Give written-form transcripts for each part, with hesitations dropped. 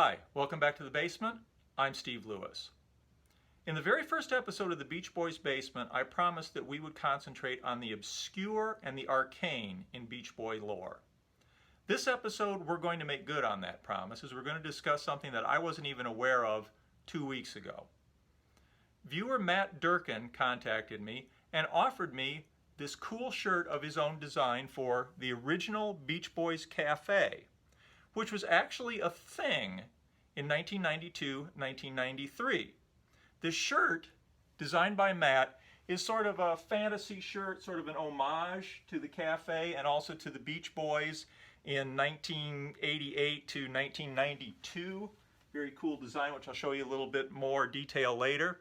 Hi, welcome back to the basement. I'm Steve Lewis. In the very first episode of the Beach Boys Basement, I promised that we would concentrate on the obscure and the arcane in Beach Boy lore. This episode, we're going to make good on that promise, as we're going to discuss something that I wasn't even aware of 2 weeks ago. Viewer Matt Durkin contacted me and offered me this cool shirt of his own design for the original Beach Boys Cafe, which was actually a thing in 1992-1993. This shirt, designed by Matt, is sort of a fantasy shirt, sort of an homage to the cafe and also to the Beach Boys in 1988 to 1992. Very cool design, which I'll show you a little bit more detail later.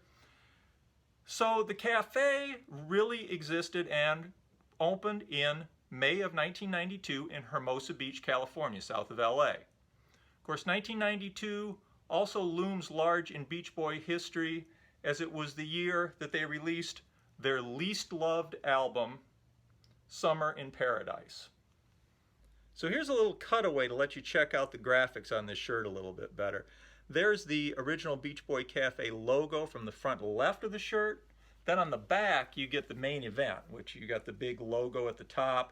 So the cafe really existed and opened in May of 1992 in Hermosa Beach, California, south of LA. Of course, 1992 also looms large in Beach Boy history, as it was the year that they released their least loved album, Summer in Paradise. So here's a little cutaway to let you check out the graphics on this shirt a little bit better. There's the original Beach Boy Cafe logo from the front left of the shirt. Then on the back, you get the main event, which you got the big logo at the top.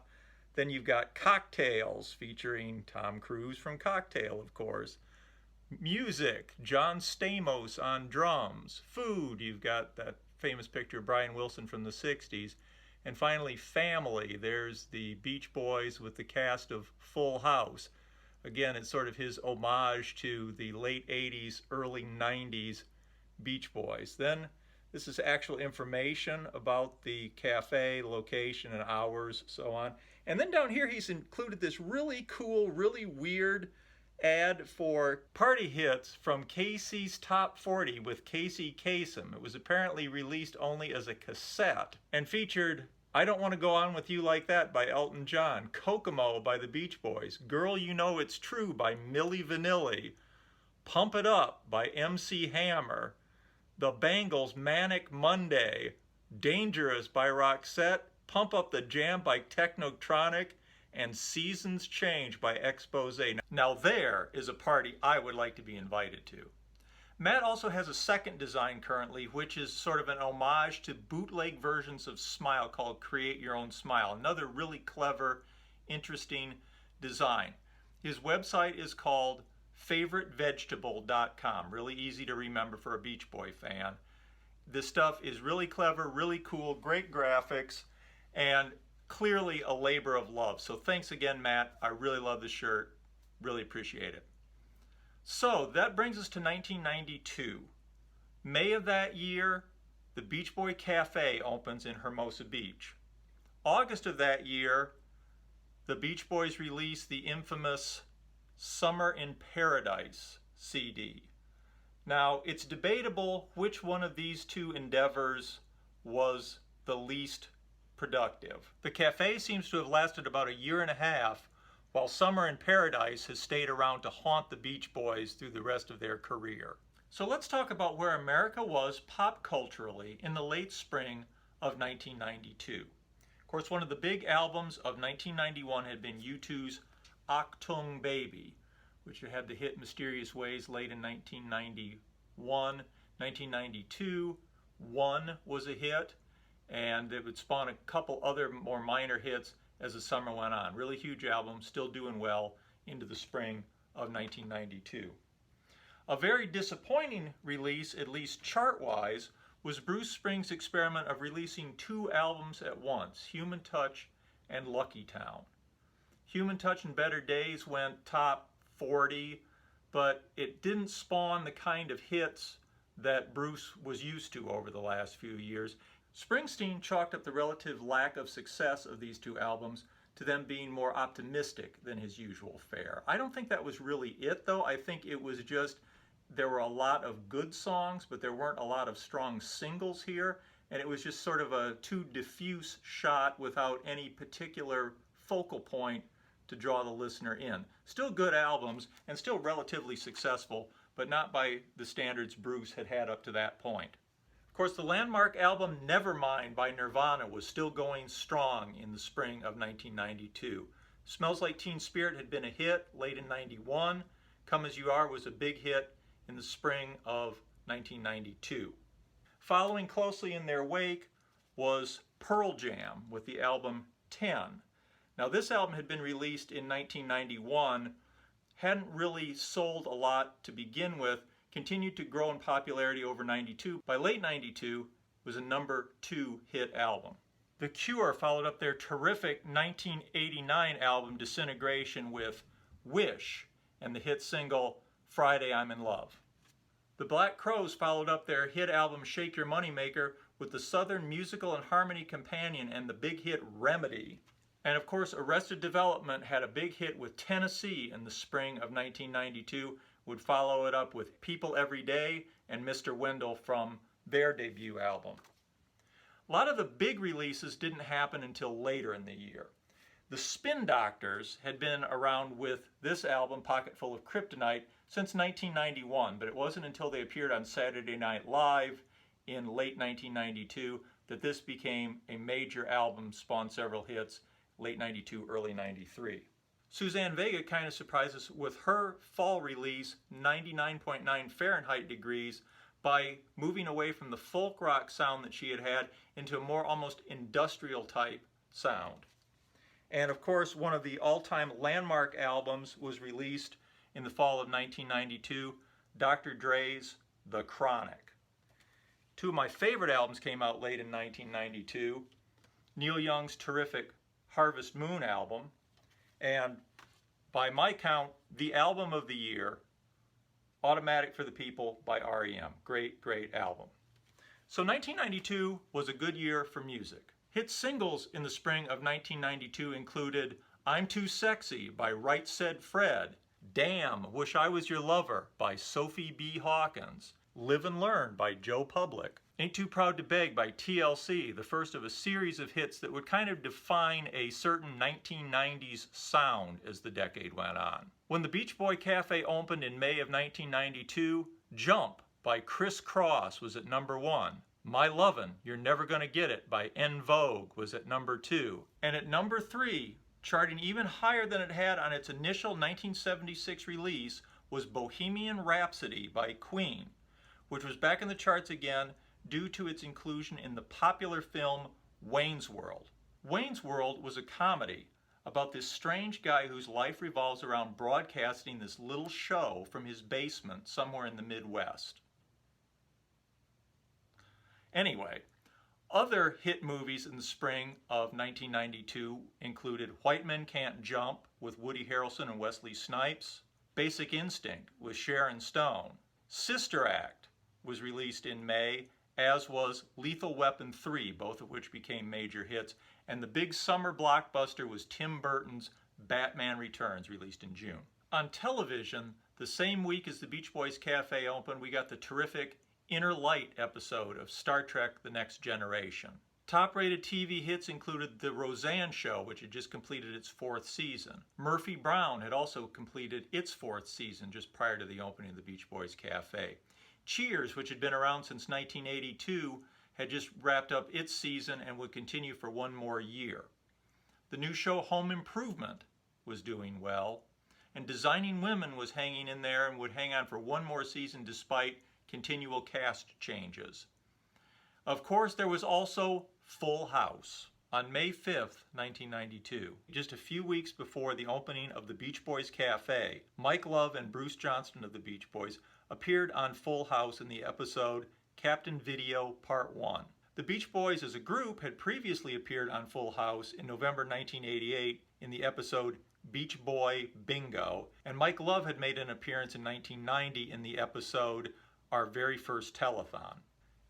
Then you've got cocktails featuring Tom Cruise from Cocktail, of course. Music, John Stamos on drums. Food, you've got that famous picture of Brian Wilson from the 60s. And finally, family. There's the Beach Boys with the cast of Full House. Again, it's sort of his homage to the late 80s, early 90s Beach Boys. Then this is actual information about the cafe, location, and hours, so on. And then down here, he's included this really cool, really weird ad for party hits from Casey's Top 40 with Casey Kasem. It was apparently released only as a cassette and featured I Don't Want to Go On With You Like That by Elton John, Kokomo by the Beach Boys, Girl You Know It's True by Milli Vanilli, Pump It Up by MC Hammer, The Bangles' Manic Monday, Dangerous by Roxette, Pump Up the Jam by Technotronic, and Seasons Change by Expose. Now there is a party I would like to be invited to. Matt also has a second design currently, which is sort of an homage to bootleg versions of Smile called Create Your Own Smile. Another really clever, interesting design. His website is called favoritevegetable.com. Really easy to remember for a Beach Boy fan. This stuff is really clever, really cool, great graphics, and clearly a labor of love. So thanks again, Matt. I really love the shirt. Really appreciate it. So that brings us to 1992. May of that year, the Beach Boy Cafe opens in Hermosa Beach. August of that year, the Beach Boys release the infamous Summer in Paradise CD. Now, it's debatable which one of these two endeavors was the least productive. The cafe seems to have lasted about a year and a half, while Summer in Paradise has stayed around to haunt the Beach Boys through the rest of their career. So let's talk about where America was pop culturally in the late spring of 1992. Of course, one of the big albums of 1991 had been U2's Achtung Baby, which had the hit Mysterious Ways late in 1991. 1992, One was a hit, and it would spawn a couple other more minor hits as the summer went on. Really huge album, still doing well into the spring of 1992. A very disappointing release, at least chart-wise, was Bruce Spring's experiment of releasing two albums at once, Human Touch and Lucky Town. Human Touch and Better Days went top 40, but it didn't spawn the kind of hits that Bruce was used to over the last few years. Springsteen chalked up the relative lack of success of these two albums to them being more optimistic than his usual fare. I don't think that was really it, though. I think it was just there were a lot of good songs, but there weren't a lot of strong singles here, and it was just sort of a too diffuse shot without any particular focal point to draw the listener in. Still good albums and still relatively successful, but not by the standards Bruce had had up to that point. Of course, the landmark album Nevermind by Nirvana was still going strong in the spring of 1992. Smells Like Teen Spirit had been a hit late in 91. Come As You Are was a big hit in the spring of 1992. Following closely in their wake was Pearl Jam with the album 10. Now this album had been released in 1991, hadn't really sold a lot to begin with, continued to grow in popularity over 92. By late 92, it was a #2 hit album. The Cure followed up their terrific 1989 album Disintegration with Wish and the hit single Friday I'm in Love. The Black Crowes followed up their hit album Shake Your Moneymaker with the Southern Musical and Harmony Companion and the big hit Remedy. And of course, Arrested Development had a big hit with Tennessee in the spring of 1992, would follow it up with People Every Day and Mr. Wendell from their debut album. A lot of the big releases didn't happen until later in the year. The Spin Doctors had been around with this album, Pocketful of Kryptonite, since 1991, but it wasn't until they appeared on Saturday Night Live in late 1992 that this became a major album, spawned several hits, late 92, early 93. Suzanne Vega kind of surprised us with her fall release, 99.9 Fahrenheit degrees, by moving away from the folk rock sound that she had had into a more almost industrial type sound. And of course, one of the all-time landmark albums was released in the fall of 1992, Dr. Dre's The Chronic. Two of my favorite albums came out late in 1992, Neil Young's terrific Harvest Moon album, and by my count, the album of the year, Automatic for the People by REM. Great, great album. So 1992 was a good year for music. Hit singles in the spring of 1992 included I'm Too Sexy by Right Said Fred, Damn, Wish I Was Your Lover by Sophie B. Hawkins, Live and Learn by Joe Public, Ain't Too Proud to Beg by TLC, the first of a series of hits that would kind of define a certain 1990s sound as the decade went on. When the Beach Boy Cafe opened in May of 1992, Jump by Criss Cross was at #1. My Lovin', You're Never Gonna Get It by En Vogue was at #2. And at #3, charting even higher than it had on its initial 1976 release, was Bohemian Rhapsody by Queen, which was back in the charts again due to its inclusion in the popular film Wayne's World. Wayne's World was a comedy about this strange guy whose life revolves around broadcasting this little show from his basement somewhere in the Midwest. Anyway, other hit movies in the spring of 1992 included White Men Can't Jump with Woody Harrelson and Wesley Snipes, Basic Instinct with Sharon Stone, Sister Act was released in May, as was Lethal Weapon 3, both of which became major hits, and the big summer blockbuster was Tim Burton's Batman Returns, released in June. On television, the same week as the Beach Boys Cafe opened, we got the terrific Inner Light episode of Star Trek: The Next Generation. Top-rated TV hits included The Roseanne Show, which had just completed its 4th season. Murphy Brown had also completed its 4th season just prior to the opening of the Beach Boys Cafe. Cheers, which had been around since 1982, had just wrapped up its season and would continue for one more year. The new show Home Improvement was doing well, and Designing Women was hanging in there and would hang on for one more season despite continual cast changes. Of course, there was also Full House. On May 5th, 1992, just a few weeks before the opening of the Beach Boys Cafe, Mike Love and Bruce Johnston of the Beach Boys appeared on Full House in the episode Captain Video Part 1. The Beach Boys as a group had previously appeared on Full House in November 1988 in the episode Beach Boy Bingo, and Mike Love had made an appearance in 1990 in the episode Our Very First Telethon.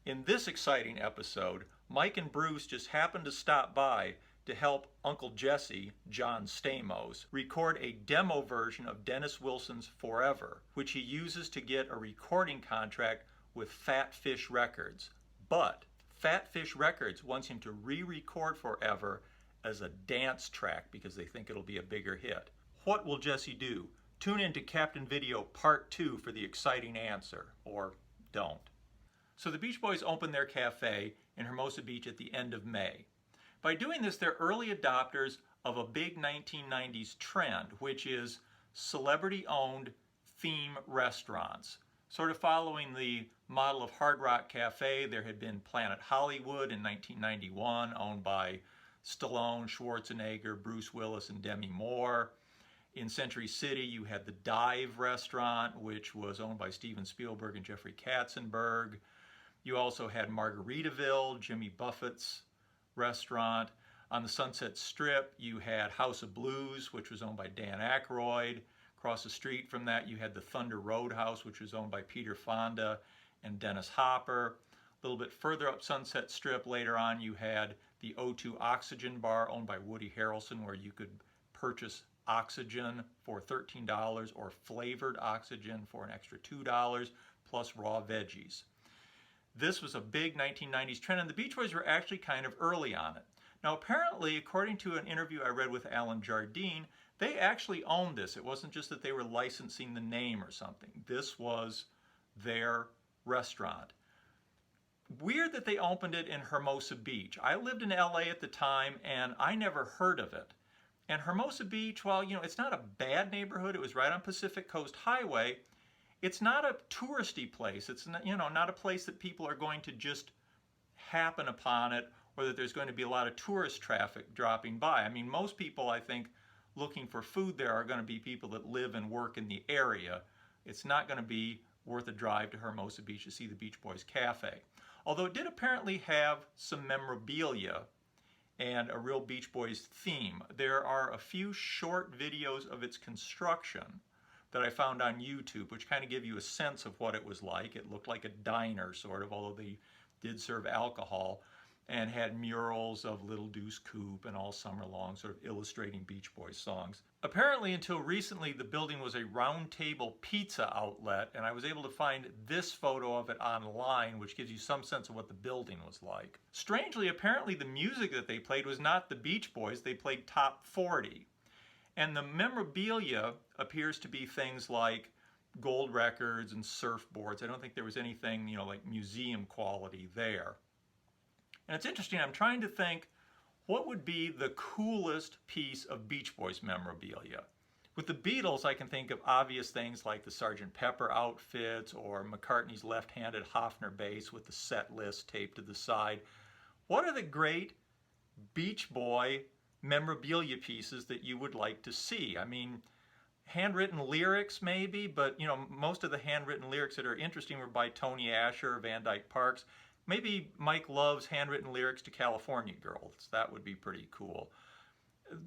In this exciting episode, Mike and Bruce just happened to stop by to help Uncle Jesse, John Stamos, record a demo version of Dennis Wilson's Forever, which he uses to get a recording contract with Fat Fish Records. But Fat Fish Records wants him to re-record Forever as a dance track because they think it'll be a bigger hit. What will Jesse do? Tune in to Captain Video Part 2 for the exciting answer, or don't. So the Beach Boys opened their cafe in Hermosa Beach at the end of May. By doing this, they're early adopters of a big 1990s trend, which is celebrity-owned theme restaurants. Sort of following the model of Hard Rock Cafe, there had been Planet Hollywood in 1991, owned by Stallone, Schwarzenegger, Bruce Willis, and Demi Moore. In Century City, you had the Dive restaurant, which was owned by Steven Spielberg and Jeffrey Katzenberg. You also had Margaritaville, Jimmy Buffett's restaurant. On the Sunset Strip, you had House of Blues, which was owned by Dan Aykroyd. Across the street from that, you had the Thunder Roadhouse, which was owned by Peter Fonda and Dennis Hopper. A little bit further up Sunset Strip, later on, you had the O2 Oxygen Bar, owned by Woody Harrelson, where you could purchase oxygen for $13 or flavored oxygen for an extra $2, plus raw veggies. This was a big 1990s trend, and the Beach Boys were actually kind of early on it. Now, apparently, according to an interview I read with Alan Jardine, they actually owned this. It wasn't just that they were licensing the name or something. This was their restaurant. Weird that they opened it in Hermosa Beach. I lived in LA at the time, and I never heard of it. And Hermosa Beach, well, you know, it's not a bad neighborhood. It was right on Pacific Coast Highway. It's not a touristy place. It's not, you know, not a place that people are going to just happen upon it, or that there's going to be a lot of tourist traffic dropping by. I mean, most people, I think, looking for food there are going to be people that live and work in the area. It's not going to be worth a drive to Hermosa Beach to see the Beach Boys Cafe. Although it did apparently have some memorabilia and a real Beach Boys theme. There are a few short videos of its construction that I found on YouTube, which kind of give you a sense of what it was like. It looked like a diner, sort of, although they did serve alcohol, and had murals of Little Deuce Coupe and All Summer Long, sort of illustrating Beach Boys songs. Apparently, until recently, the building was a Round Table pizza outlet, and I was able to find this photo of it online, which gives you some sense of what the building was like. Strangely, apparently the music that they played was not the Beach Boys. They played Top 40. And the memorabilia appears to be things like gold records and surfboards. I don't think there was anything, you know, like museum quality there. And it's interesting, I'm trying to think what would be the coolest piece of Beach Boys memorabilia. With the Beatles, I can think of obvious things like the Sgt. Pepper outfits or McCartney's left-handed Hofner bass with the set list taped to the side. What are the great Beach Boy memorabilia pieces that you would like to see? I mean, handwritten lyrics maybe, but you know, most of the handwritten lyrics that are interesting were by Tony Asher, Van Dyke Parks. Maybe Mike Love's handwritten lyrics to California Girls. That would be pretty cool.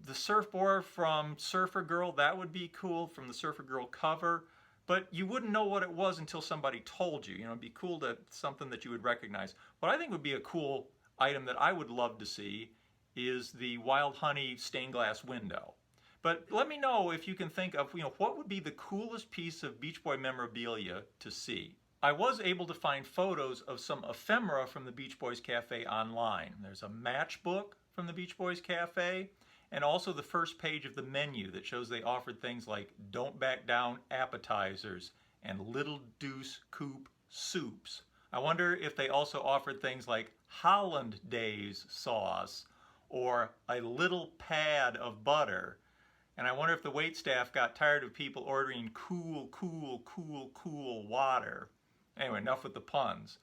The surfboard from Surfer Girl, that would be cool, from the Surfer Girl cover. But you wouldn't know what it was until somebody told you. You know, it'd be cool to something that you would recognize. What I think would be a cool item that I would love to see is the Wild Honey stained glass window. But let me know if you can think of, you know, what would be the coolest piece of Beach Boy memorabilia to see. I was able to find photos of some ephemera from the Beach Boys Cafe online. There's a matchbook from the Beach Boys Cafe, and also the first page of the menu that shows they offered things like Don't Back Down appetizers and Little Deuce Coupe soups. I wonder if they also offered things like Hollandaise sauce or a little pad of butter. And I wonder if the waitstaff got tired of people ordering cool, cool, cool, cool water. Anyway, enough with the puns.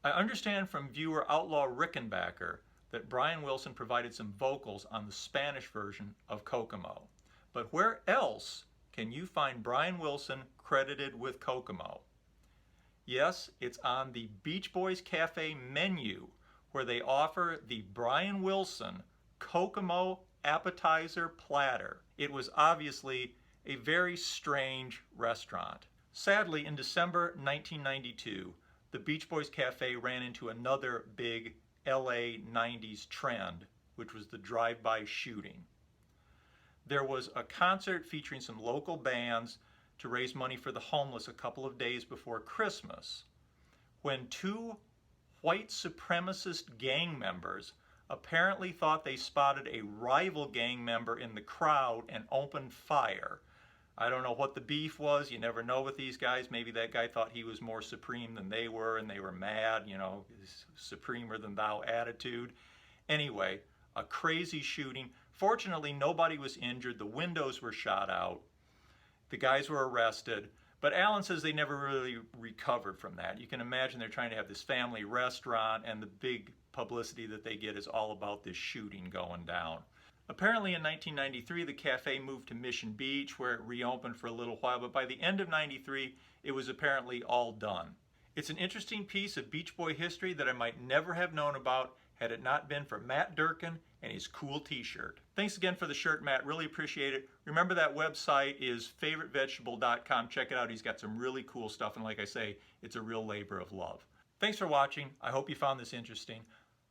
I understand from viewer Outlaw Rickenbacker that Brian Wilson provided some vocals on the Spanish version of Kokomo. But where else can you find Brian Wilson credited with Kokomo? Yes, it's on the Beach Boys Cafe menu, where they offer the Brian Wilson Kokomo appetizer platter. It was obviously a very strange restaurant. Sadly, in December 1992, the Beach Boys Cafe ran into another big LA 90s trend, which was the drive-by shooting. There was a concert featuring some local bands to raise money for the homeless a couple of days before Christmas, when two white supremacist gang members apparently thought they spotted a rival gang member in the crowd and opened fire. I don't know what the beef was. You never know with these guys. Maybe that guy thought he was more supreme than they were, and they were mad, you know, his supremer than thou attitude. Anyway, a crazy shooting. Fortunately, nobody was injured. The windows were shot out. The guys were arrested. But Alan says they never really recovered from that. You can imagine they're trying to have this family restaurant, and the big publicity that they get is all about this shooting going down. Apparently in 1993, the cafe moved to Mission Beach, where it reopened for a little while, but by the end of 93, it was apparently all done. It's an interesting piece of Beach Boy history that I might never have known about had it not been for Matt Durkin and his cool t-shirt. Thanks again for the shirt, Matt. Really appreciate it. Remember, that website is favoritevegetable.com. Check it out. He's got some really cool stuff, and like I say, it's a real labor of love. Thanks for watching. I hope you found this interesting.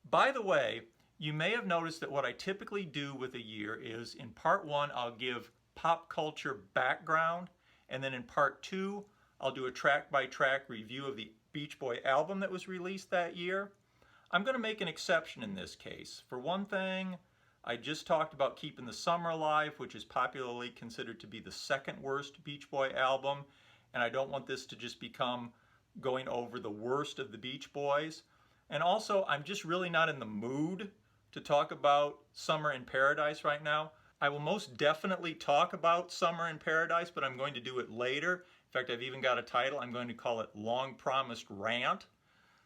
By the way, you may have noticed that what I typically do with a year is in part 1, I'll give pop culture background, and then in part 2, I'll do a track-by-track review of the Beach Boy album that was released that year. I'm going to make an exception in this case. For one thing, I just talked about Keeping the Summer Alive, which is popularly considered to be the second worst Beach Boy album, and I don't want this to just become going over the worst of the Beach Boys. And also, I'm just really not in the mood to talk about Summer in Paradise right now. I will most definitely talk about Summer in Paradise, but I'm going to do it later. In fact, I've even got a title. I'm going to call it Long Promised Rant.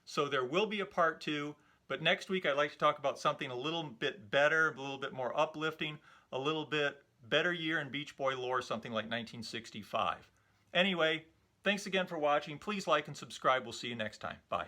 So there will be a part 2, but next week I'd like to talk about something a little bit better, a little bit more uplifting, a little bit better year in Beach Boy lore, something like 1965. Anyway, thanks again for watching. Please like and subscribe. We'll see you next time. Bye.